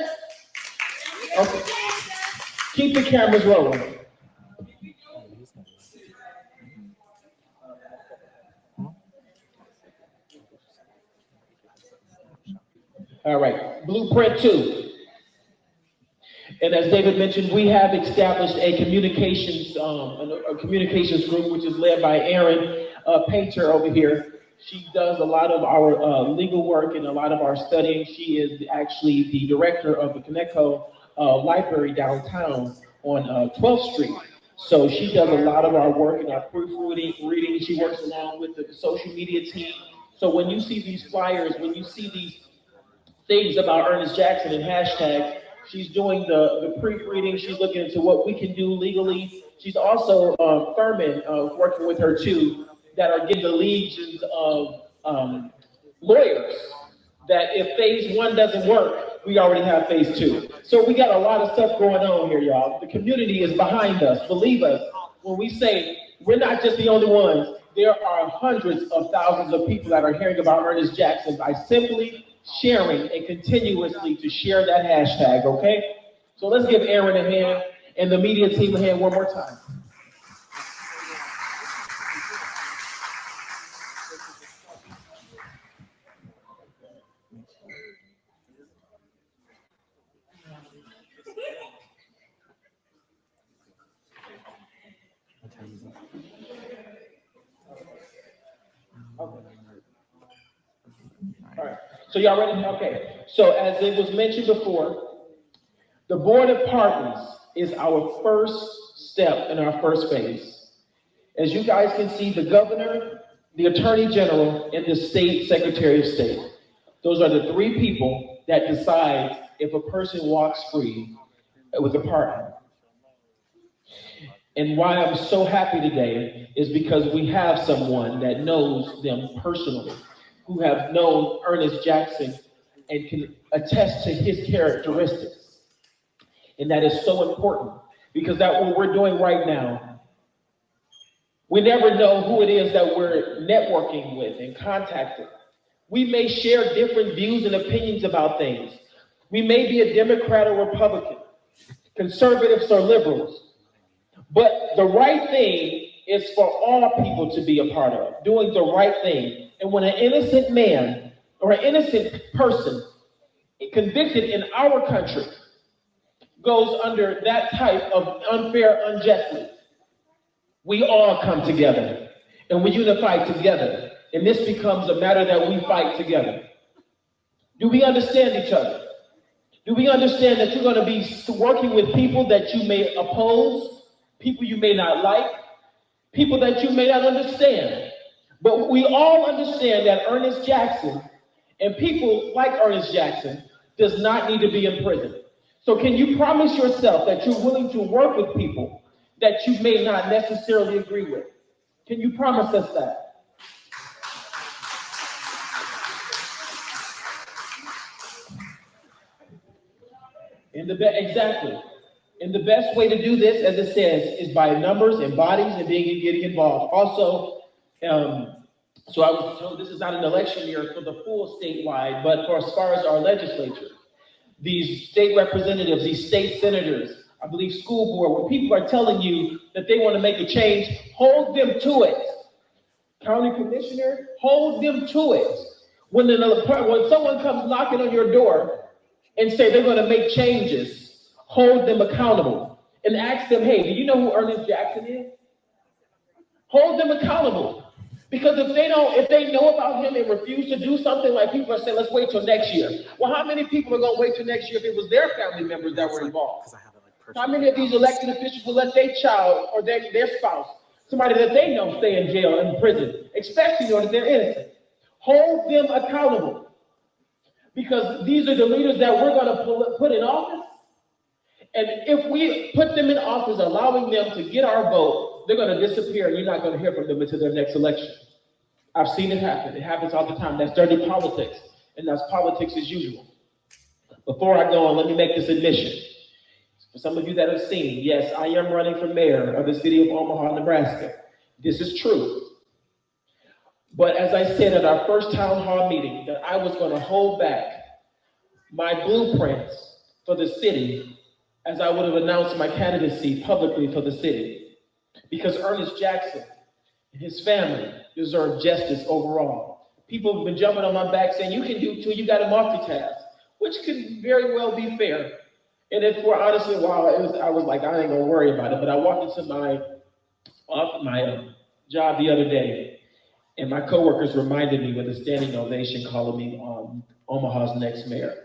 Okay. Keep the cameras rolling. All right, blueprint 2. And as David mentioned, we have established a communications group, which is led by Erin Painter over here. She does a lot of our legal work and a lot of our studying. She is actually the director of the Connecticut Library downtown on 12th Street. So she does a lot of our work in our proofreading. She works along with the social media team. So when you see these flyers, when you see these things about Ernest Jackson and hashtags, she's doing the proofreading. She's looking into what we can do legally. She's also Thurman working with her too, that are getting the legions of lawyers that if phase 1 doesn't work, we already have phase 2. So we got a lot of stuff going on here, y'all. The community is behind us. Believe us when we say we're not just the only ones. There are hundreds of thousands of people that are hearing about Ernest Jackson by simply sharing and continuously to share that hashtag, okay? So let's give Aaron a hand and the media team a hand one more time. Okay. All right. So y'all ready? Okay. So as it was mentioned before, the Board of Pardons is our first step in our first phase. As you guys can see, the governor, the attorney general, and the state secretary of state. Those are the 3 people that decide if a person walks free with a pardon. And why I'm so happy today is because we have someone that knows them personally, who have known Ernest Jackson and can attest to his characteristics. And that is so important because that's what we're doing right now. We never know who it is that we're networking with and contacting. We may share different views and opinions about things. We may be a Democrat or Republican, conservatives or liberals. But the right thing is for all people to be a part of, doing the right thing. And when an innocent man or an innocent person convicted in our country goes under that type of unfair, unjustly, we all come together and we unify together. And this becomes a matter that we fight together. Do we understand each other? Do we understand that you're going to be working with people that you may oppose? People you may not like, people that you may not understand. But we all understand that Ernest Jackson and people like Ernest Jackson does not need to be in prison. So can you promise yourself that you're willing to work with people that you may not necessarily agree with? Can you promise us that? Exactly. And the best way to do this, as it says, is by numbers and bodies and getting involved. Also, so I was told this is not an election year for the full statewide, but for as far as our legislature, these state representatives, these state senators, I believe school board, when people are telling you that they want to make a change, hold them to it. County commissioner, hold them to it. When someone comes knocking on your door and say they're going to make changes, hold them accountable and ask them, hey, do you know who Ernest Jackson is? Hold them accountable. Because if they know about him and refuse to do something, like people are saying, let's wait till next year. Well, how many people are going to wait till next year if it was their family members that were involved? How many of these elected officials will let their child or their spouse, somebody that they know, stay in jail, in prison, especially if they're innocent? Hold them accountable. Because these are the leaders that we're going to put in office. And if we put them in office, allowing them to get our vote, they're going to disappear and you're not going to hear from them until their next election. I've seen it happen. It happens all the time. That's dirty politics. And that's politics as usual. Before I go on, let me make this admission. For some of you that have seen, yes, I am running for mayor of the city of Omaha, Nebraska. This is true. But as I said at our first town hall meeting, that I was going to hold back my blueprints for the city as I would have announced my candidacy publicly for the city. Because Ernest Jackson and his family deserve justice overall. People have been jumping on my back saying, you can do too, you got to multitask, which could very well be fair. And if we're honestly, I was like, I ain't gonna worry about it. But I walked into my job the other day, and my coworkers reminded me with a standing ovation calling me Omaha's next mayor.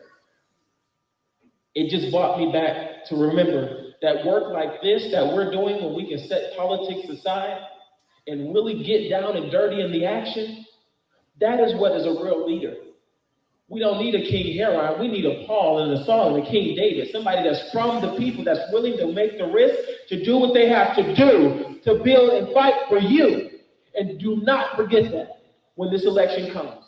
It just brought me back to remember that work like this that we're doing when we can set politics aside and really get down and dirty in the action, that is what is a real leader. We don't need a King Herod, we need a Paul and a Saul and a King David, somebody that's from the people, that's willing to make the risk to do what they have to do to build and fight for you. And do not forget that when this election comes.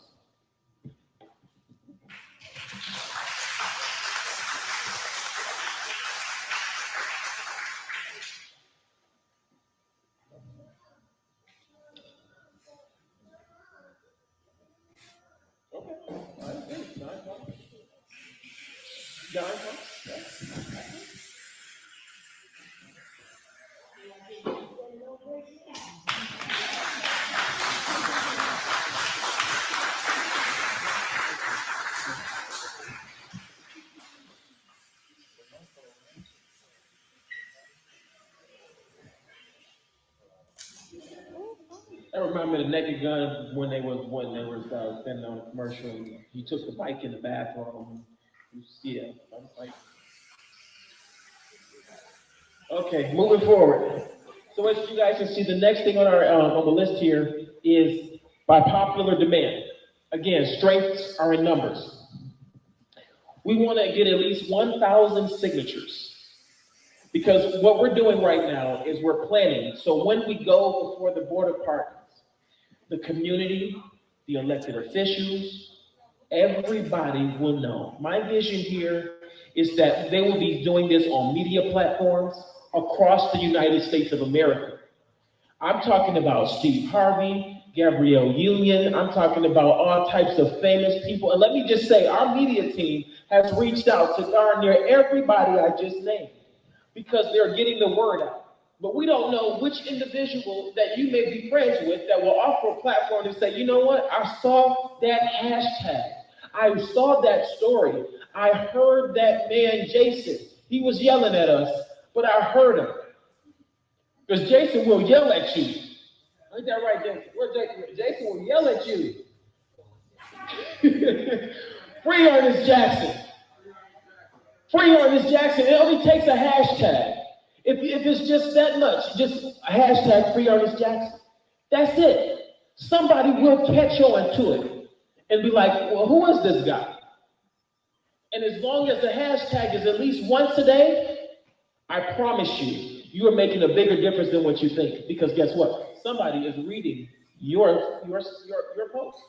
I remember the Naked Gun when they was standing on a commercial. He took the bike in the bathroom. Yeah, I was like, okay, moving forward. So as you guys can see, the next thing on our on the list here is by popular demand. Again, strengths are in numbers. We want to get at least 1,000 signatures because what we're doing right now is we're planning. So when we go before the board of partners, the community, the elected officials, everybody will know. My vision here is that they will be doing this on media platforms across the United States of America. I'm talking about Steve Harvey, Gabrielle Union. I'm talking about all types of famous people. And let me just say, our media team has reached out to darn near everybody I just named because they're getting the word out. But we don't know which individual that you may be friends with that will offer a platform to say, you know what, I saw that hashtag. I saw that story. I heard that man, Jason. He was yelling at us, but I heard him. Because Jason will yell at you. Ain't that right, Jason? Where's Jason? Jason will yell at you. Free Ernest Jackson. Free Ernest Jackson. It only takes a hashtag. If it's just that much, just a hashtag Free Ernest Jackson. That's it. Somebody will catch on to it and be like, well, who is this guy? And as long as the hashtag is at least once a day, I promise you are making a bigger difference than what you think. Because guess what? Somebody is reading your post.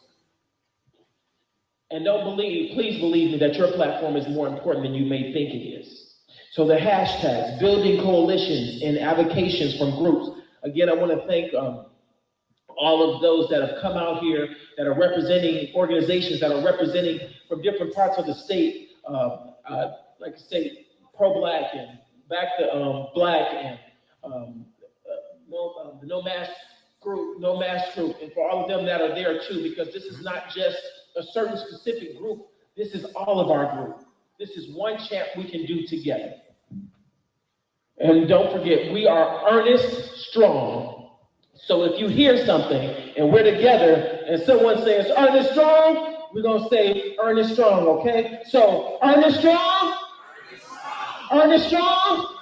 And please believe me that your platform is more important than you may think it is. So the hashtags, building coalitions and avocations from groups. Again, I want to thank all of those that have come out here that are representing organizations that are representing from different parts of the state, like I say, pro-black and back to black and the No Mask group, and for all of them that are there too, because this is not just a certain specific group. This is all of our group. This is one chant we can do together. And don't forget, we are earnest strong. So if you hear something and we're together and someone says earnest strong, we're going to say earnest strong, okay? So earnest strong, earnest strong.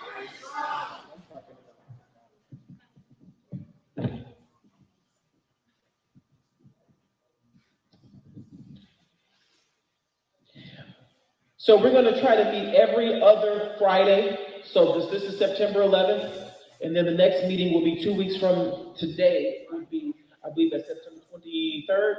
So we're going to try to meet every other Friday. So this is September 11th. And then the next meeting will be 2 weeks from today. It would be, I believe that's September 23rd,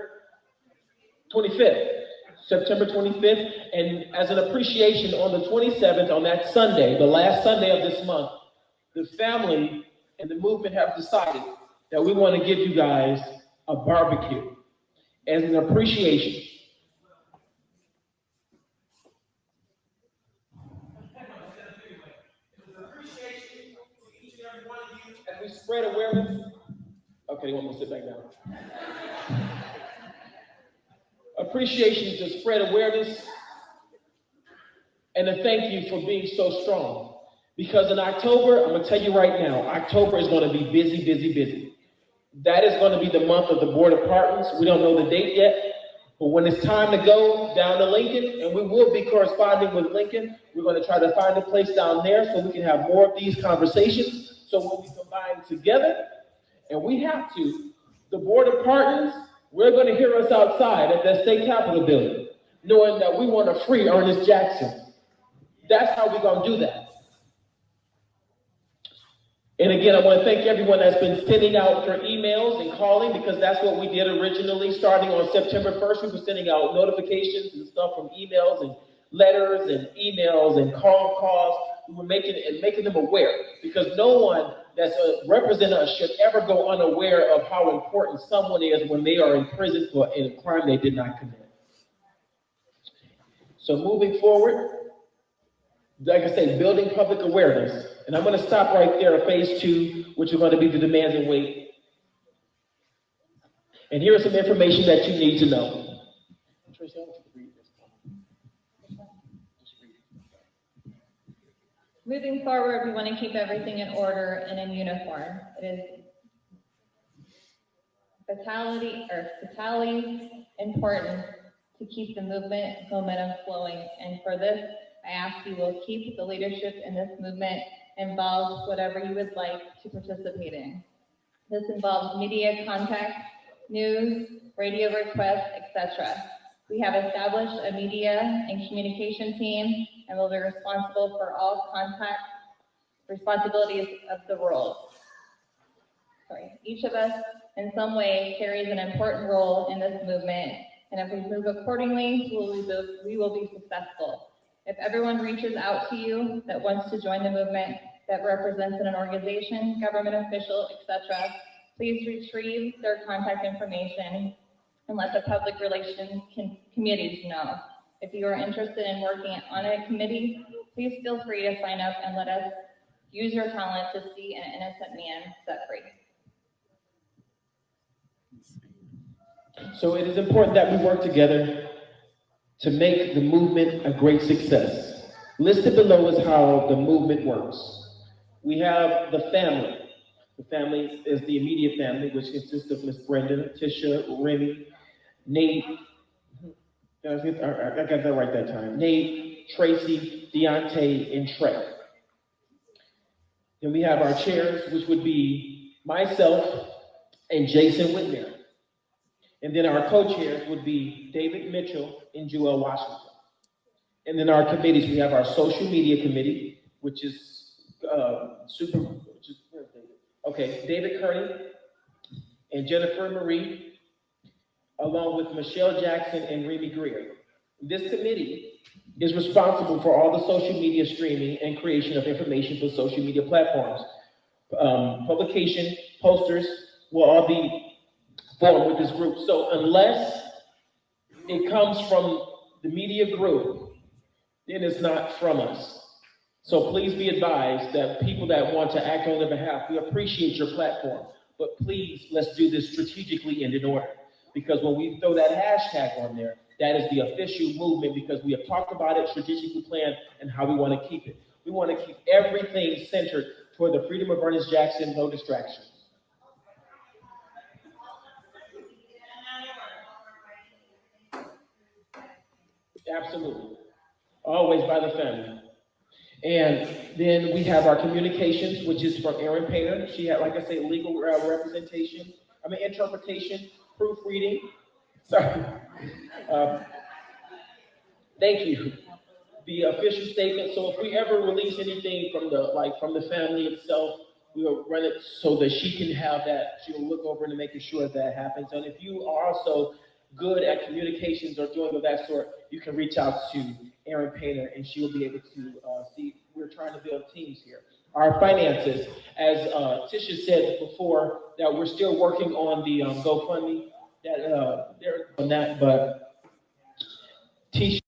25th. September 25th, and as an appreciation on the 27th, on that Sunday, the last Sunday of this month, the family and the movement have decided that we want to give you guys a barbecue as an appreciation. As we spread awareness. Okay, they want me to sit back down. Appreciation to spread awareness and to thank you for being so strong. Because in October, I'm gonna tell you right now, October is gonna be busy, busy, busy. That is gonna be the month of the Board of Pardons. We don't know the date yet, but when it's time to go down to Lincoln, and we will be corresponding with Lincoln, we're gonna try to find a place down there so we can have more of these conversations. So when we combine together, and we have to, the Board of Pardons, we're gonna hear us outside at the state capitol building, knowing that we wanna free Ernest Jackson. That's how we're gonna do that. And again, I want to thank everyone that's been sending out their emails and calling, because that's what we did originally. Starting on September 1st, we were sending out notifications and stuff from emails and letters and emails and calls. We were making them aware, because no one that's representing us should ever go unaware of how important someone is when they are in prison for a crime they did not commit. So moving forward, like I say, building public awareness. And I'm going to stop right there at phase 2, which is going to be the demands and weight. And here is some information that you need to know. Tracy, I want you to read this. Moving forward, we want to keep everything in order and in uniform. It is vitally important to keep the movement momentum flowing. And for this, I ask you will keep the leadership in this movement involved, whatever you would like to participate in. This involves media contact, news, radio requests, etc. We have established a media and communication team and will be responsible for all contact responsibilities of the role. Each of us in some way carries an important role in this movement, and if we move accordingly, we will be successful. If everyone reaches out to you that wants to join the movement, that represents an organization, government official, etc., please retrieve their contact information and let the public relations committees know. If you are interested in working on a committee, please feel free to sign up and let us use your talent to see an innocent man set free. So it is important that we work together to make the movement a great success. Listed below is how the movement works. We have the family. The family is the immediate family, which consists of Miss Brenda, Tisha, Remy, Nate, I got that right that time, Nate, Tracy, Deontay, and Trey. Then we have our chairs, which would be myself and Jason Whitmer. And then our co-chairs would be David Mitchell and Joel Washington. And then our committees, we have our social media committee, which is David Kearney and Jennifer Marie, along with Michelle Jackson and Remy Greer. This committee is responsible for all the social media streaming and creation of information for social media platforms. Publication, posters will all be formed with this group. So unless it comes from the media group, then it's not from us. So please be advised that people that want to act on their behalf, we appreciate your platform, but please, let's do this strategically and in order. Because when we throw that hashtag on there, that is the official movement, because we have talked about it, strategically planned, and how we want to keep it. We want to keep everything centered toward the freedom of Ernest Jackson, no distractions. Absolutely. Always by the family. And then we have our communications, which is from Erin Painter. She had, like I say, legal interpretation, proofreading. Sorry. Thank you. The official statement. So if we ever release anything from the family itself, we will run it so that she can have that. She will look over and making sure that happens. And if you are also good at communications or doing of that sort, you can reach out to Erin Painter, and she will be able to see. We're trying to build teams here. Our finances, as Tisha said before, that we're still working on the GoFundMe. That they're on that, but Tisha.